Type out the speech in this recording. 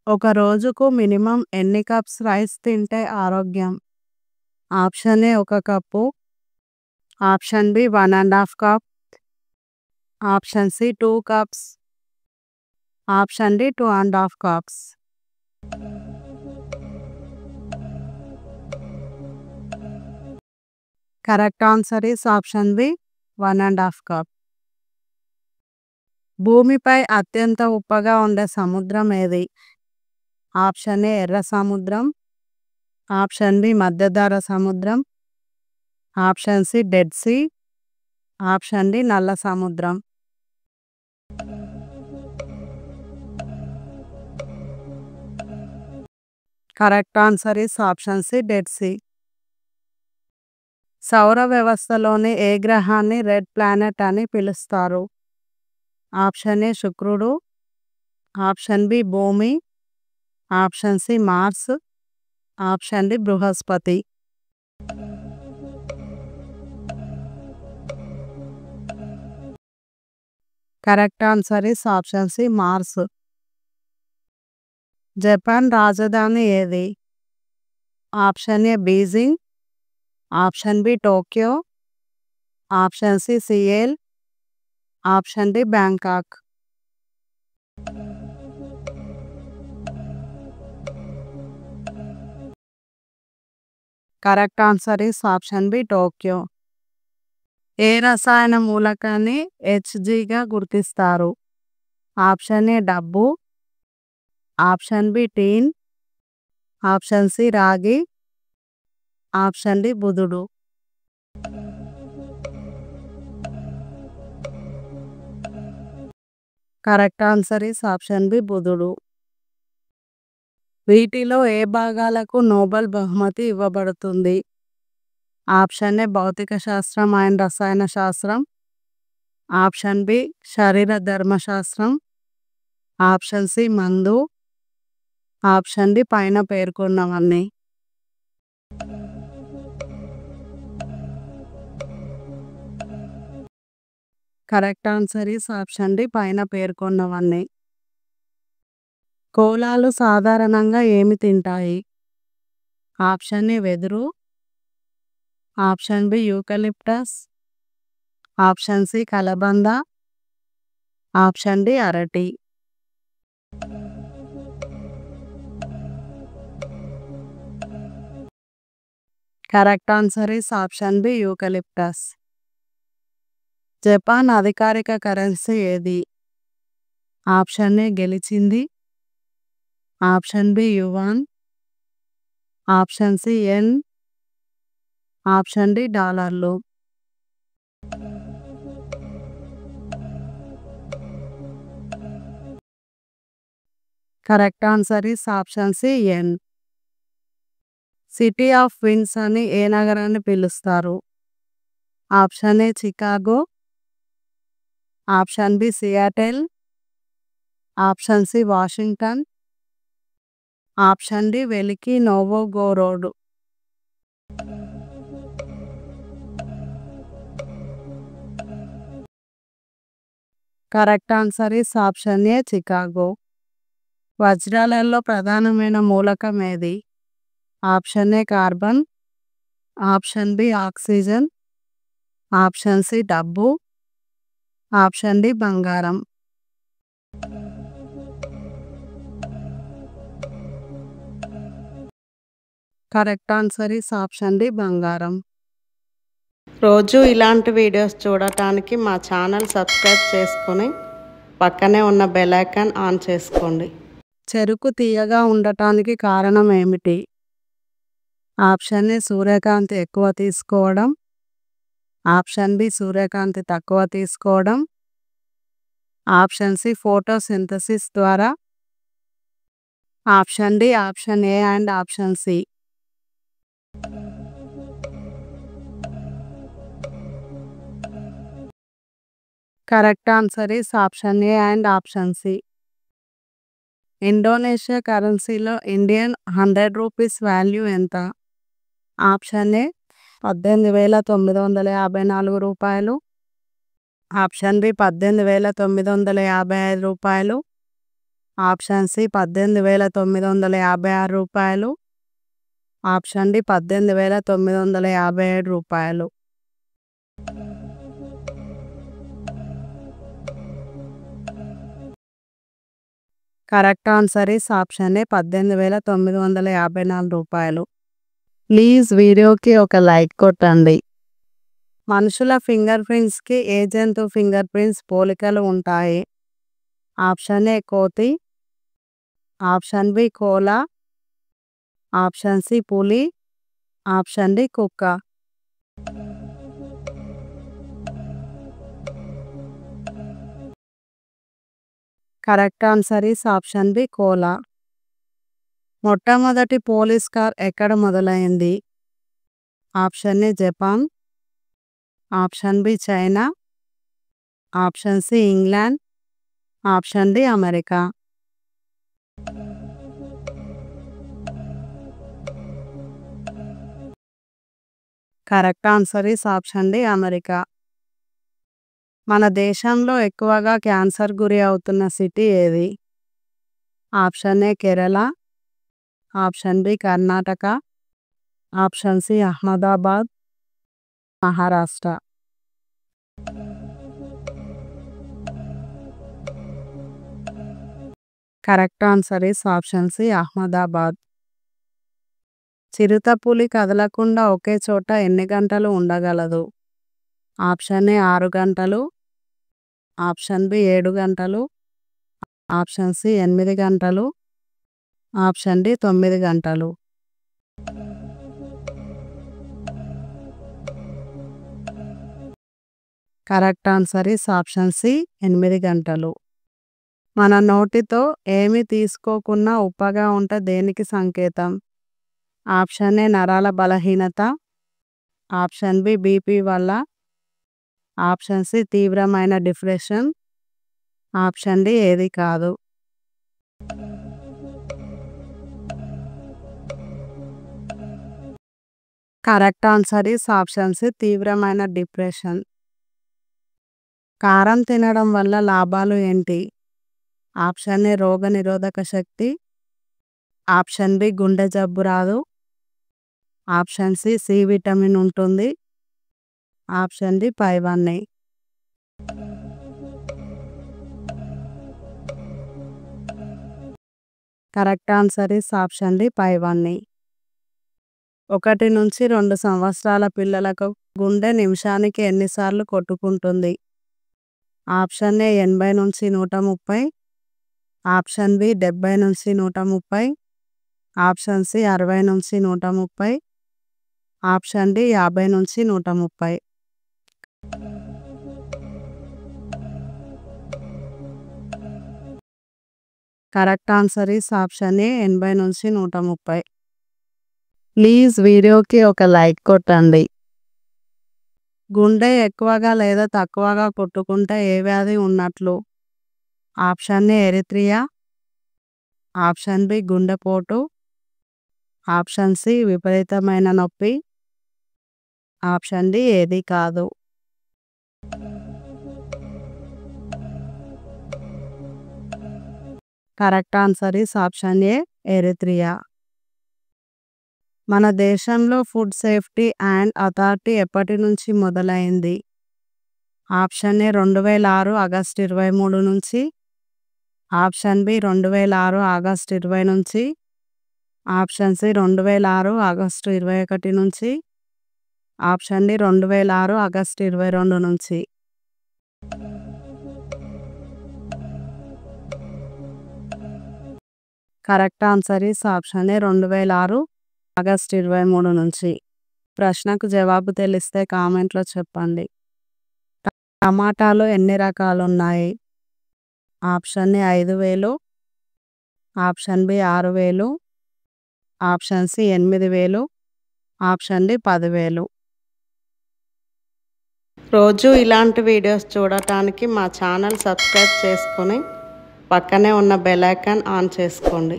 ఒక రోజుకు మినిమం ఎన్ని కప్స్ రైస్ తింటే ఆరోగ్యం? Option A 1 cup, option B 1½ cup, option C 2 cups, option D 2½ cups. Correct answer is option B 1½ cup. భూమిపై అత్యంత ఉప్పగా ఉండే సముద్రం ఏది? ఆప్షన్ ఏ ఎర్ర సముద్రం, ఆప్షన్ బి మధ్యధరా సముద్రం, option C Dead Sea, option D నల్ల సముద్రం. Correct answer is option C Dead Sea. సౌర వ్యవస్థలోని ఏ గ్రహాన్ని రెడ్ ప్లానెట్ అని పిలుస్తారు? ఆప్షన్ ఏ శుక్రుడు, ఆప్షన్ బి భూమి, option C Mars, option D బృహస్పతి. Correct answer is option C Mars. Japan రాజధాని ఏది? Option A Beijing, option B Tokyo, option C Seoul, option D Bangkok. Correct answer is option B Tokyo. ఏ రసాయన మూలకాన్ని హెచ్జిగా గుర్తిస్తారు? Option A డబ్బు, option B tin, option C రాగి, option D బుధుడు. Correct answer is option B బుధుడు. వీటిలో ఏ భాగాలకు నోబెల్ బహుమతి ఇవ్వబడుతుంది? ఆప్షన్ ఏ భౌతిక శాస్త్రం అండ్ రసాయన శాస్త్రం, ఆప్షన్ బి శరీర ధర్మశాస్త్రం, ఆప్షన్ సి మందు, ఆప్షన్ డి పైన పేర్కొన్నవన్నీ. Correct answer is option D పైన పేర్కొన్నవన్నీ. కోలాలు సాధారణంగా ఏమి తింటాయి? ఆప్షన్ ఏ వెదురు, option B eucalyptus, option C కలబంద, ఆప్షన్ డి అరటి. Correct answer is option B eucalyptus. Japan అధికారిక కరెన్సీ ఏది? ఆప్షన్ ఏ గెలిచింది, option B yuan, option C yen, option D డాలర్లు. Correct answer is option C yen. City of winds అని ఏ నగరాన్ని పిలుస్తారు? Option A Chicago, option B Seattle, option C Washington, option D Veliky Novgorod. Correct answer is option A Chicago. వజ్రాలలో ప్రధానమైన మూలకం ఏది? Option A carbon, option B oxygen, option C డబ్బు, option D బంగారం. Correct answer is option D బంగారం. రోజు ఇలాంటి videos చూడటానికి మా ఛానల్ సబ్స్క్రైబ్ చేసుకొని పక్కనే ఉన్న బెల్ ఐకాన్ ఆన్ చేసుకోండి. చెరుకు తీయగా ఉండటానికి కారణం ఏమిటి? ఆప్షన్ ఏ సూర్యకాంతి ఎక్కువ తీసుకోవడం, ఆప్షన్ బి సూర్యకాంతి తక్కువ తీసుకోవడం, ఆప్షన్ సి ఫోటోసింథసిస్ ద్వారా, option D option A and option C. Correct answer is option A and option C. Indonesia కరెన్సీలో ఇండియన్ 100 రూపీస్ వాల్యూ ఎంత? ఆప్షన్ ఏ 18,954 రూపాయలు, ఆప్షన్ బి 18,955 రూపాయలు, ఆప్షన్ సి 18,956 రూపాయలు. ఆప్షన్ డి 18,957 రూపాయలు. కరెక్ట్ ఆన్సర్ ఈస్ ఆప్షన్ ఏ 18,954 రూపాయలు. ప్లీజ్ వీడియోకి ఒక లైక్ కొట్టండి. మనుషుల ఫింగర్ ప్రింట్స్కి ఏ జంతువు ఫింగర్ ప్రింట్స్ పోలికలు ఉంటాయి? ఆప్షన్ ఏ కోతి. Option B koala. Option C పులి. ఆప్షన్ డి కుక్క. Correct answer is option B koala. మొట్టమొదటి పోలీస్ కార్ ఎక్కడ మొదలైంది? Option A Japan. Option B China. Option C England. Option D America. Correct answer is option D America. మన దేశంలో ఎక్కువగా cancer గురి అవుతున్న సిటీ ఏది? Option A Kerala. Option B Karnataka. Option C Ahmedabad. Maharashtra. Correct answer is option C Ahmedabad. చిరుతపులి కదలకుండా ఒకే చోట ఎన్ని గంటలు ఉండగలదు? ఆప్షన్ ఏ 6 గంటలు. ఆప్షన్ బి 7 గంటలు. ఆప్షన్ సి 8 గంటలు. ఆప్షన్ డి 9 గంటలు. Correct answer is option C 8 గంటలు. మన నోటితో ఏమి తీసుకోకున్నా ఉప్పగా ఉంటే దేనికి సంకేతం? ఆప్షన్ ఏ నరాల బలహీనత. ఆప్షన్ బి బీపీ వల్ల. ఆప్షన్ సి తీవ్రమైన డిప్రెషన్. ఆప్షన్ డి ఏది కాదు. Correct answer is option C తీవ్రమైన డిప్రెషన్. కారం తినడం వల్ల లాభాలు ఏంటి? ఆప్షన్ ఏ రోగనిరోధక శక్తి. ఆప్షన్ బి గుండె జబ్బు రాదు. ఆప్షన్ సి విటమిన్ ఉంటుంది. ఆప్షన్ డి పైవన్నీ. Correct answer is option D పైవన్నీ. 1 నుంచి 2 సంవత్సరాల పిల్లలకు గుండె నిమిషానికి ఎన్నిసార్లు కొట్టుకుంటుంది? ఆప్షన్ ఏ 80 నుంచి 130. ఆప్షన్ బి 70 నుంచి 130. ఆప్షన్ సి 60 నుంచి 130. ఆప్షన్ డి 50 నుంచి 130. కరెక్ట్ ఆన్సర్ ఈస్ ఆప్షన్ ఏ 80 నుంచి 130. ప్లీజ్ వీడియోకి ఒక లైక్ కొట్టండి. గుండె ఎక్కువగా లేదా తక్కువగా కొట్టుకుంటే ఏ వ్యాధి ఉన్నట్లు? ఆప్షన్ ఏ ఎరిత్రియా. ఆప్షన్ బి గుండెపోటు. ఆప్షన్ సి విపరీతమైన నొప్పి. ఆప్షన్ డి ఏది కాదు. Correct answer is option A ఎరిత్రియా. మన దేశంలో ఫుడ్ సేఫ్టీ అండ్ అథారిటీ ఎప్పటి నుంచి మొదలైంది? ఆప్షన్ ఏ 2006 ఆగస్టు 23 నుంచి. ఆప్షన్ బి 2006 ఆగస్టు 20 నుంచి. ఆప్షన్ సి 2006 ఆగస్టు 21 నుంచి. ఆప్షన్ డి 2006 ఆగస్టు 22 నుంచి. Correct answer is option A 2006 August 23 నుంచి. ప్రశ్నకు జవాబు తెలిస్తే కామెంట్లో చెప్పండి. టమాటాలు ఎన్ని రకాలు ఉన్నాయి? Option A 5000. Option B 6000. Option C 8000. Option D 10,000. రోజు ఇలాంటి వీడియోస్ చూడటానికి మా ఛానల్ సబ్స్క్రైబ్ చేసుకొని పక్కనే ఉన్న బెల్ ఐకాన్ ఆన్ చేసుకోండి.